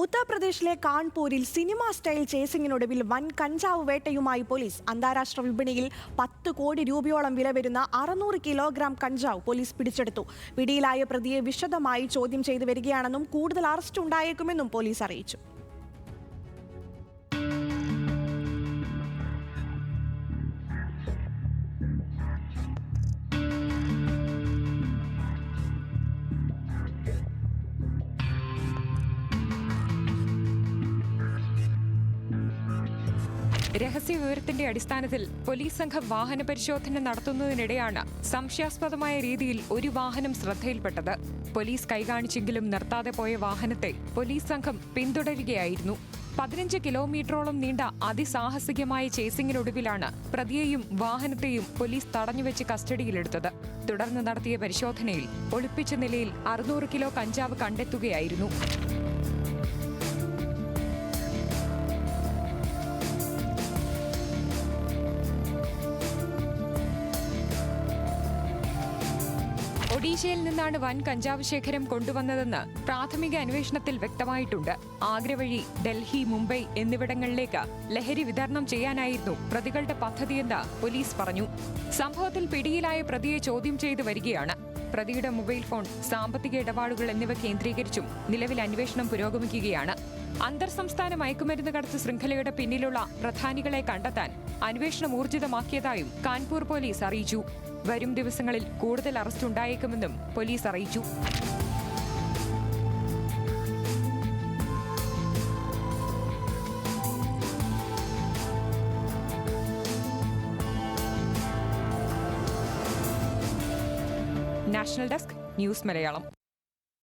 ഉത്തർപ്രദേശിലെ കാൺപൂരിൽ cinema style ചേസിംഗിനൊടുവിൽ വൻ കഞ്ചാവ് വേട്ടയുമായി പോലീസ്. അന്താരാഷ്ട്ര വിപണിയിൽ 10 കോടി രൂപയോളം വില വരുന്ന 600 കിലോഗ്രാം കഞ്ചാവ് പോലീസ് പിടിച്ചെടുത്തു. പിടിയിലായ പ്രതിയെ വിശദമായി ചോദ്യം ചെയ്തു വരികയാണെന്നും കൂടുതൽ അറസ്റ്റ് ഉണ്ടായേക്കുമെന്നും പോലീസ് അറിയിച്ചു. രഹസ്യവിവരത്തിന്റെ അടിസ്ഥാനത്തിൽ പോലീസ് സംഘം വാഹന പരിശോധന നടത്തുന്നതിനിടെയാണ് സംശയാസ്പദമായ രീതിയിൽ ഒരു വാഹനം ശ്രദ്ധയിൽപ്പെട്ടത്. പോലീസ് കൈകാണിച്ചെങ്കിലും നിർത്താതെ പോയ വാഹനത്തെ പോലീസ് സംഘം പിന്തുടരുകയായിരുന്നു. 15 കിലോമീറ്ററോളം നീണ്ട അതിസാഹസികമായ ചേസിംഗിനൊടുവിലാണ് പ്രതിയെയും വാഹനത്തെയും പോലീസ് തടഞ്ഞുവെച്ച് കസ്റ്റഡിയിലെടുത്തത്. തുടർന്ന് നടത്തിയ പരിശോധനയിൽ ഒളിപ്പിച്ച നിലയിൽ 600 കിലോ കഞ്ചാവ് കണ്ടെത്തുകയായിരുന്നു. ഒഡീഷയിൽ നിന്നാണ് വൻ കഞ്ചാവ് ശേഖരം കൊണ്ടുവന്നതെന്ന് പ്രാഥമിക അന്വേഷണത്തിൽ വ്യക്തമായിട്ടുണ്ട്. ആഗ്ര വഴി ഡൽഹി, മുംബൈ എന്നിവിടങ്ങളിലേക്ക് ലഹരി വിതരണം ചെയ്യാനായിരുന്നു പ്രതികളുടെ പദ്ധതിയെന്ന് പോലീസ് പറഞ്ഞു. സംഭവത്തിൽ പിടിയിലായ പ്രതിയെ ചോദ്യം ചെയ്തു വരികയാണ്. പ്രതിയുടെ മൊബൈൽ ഫോൺ, സാമ്പത്തിക ഇടപാടുകൾ എന്നിവ കേന്ദ്രീകരിച്ചും നിലവിൽ അന്വേഷണം പുരോഗമിക്കുകയാണ്. അന്തർ സംസ്ഥാന മയക്കുമരുന്ന് കടത്ത് ശൃംഖലയുടെ പിന്നിലുള്ള പ്രധാനികളെ കണ്ടെത്താൻ അന്വേഷണം ഊർജിതമാക്കിയതായും കാൺപൂർ പോലീസ് അറിയിച്ചു. വരും ദിവസങ്ങളിൽ കൂടുതൽ അറസ്റ്റ് ഉണ്ടായേക്കുമെന്നും പോലീസ് അറിയിച്ചു. National desk, news Malayalam.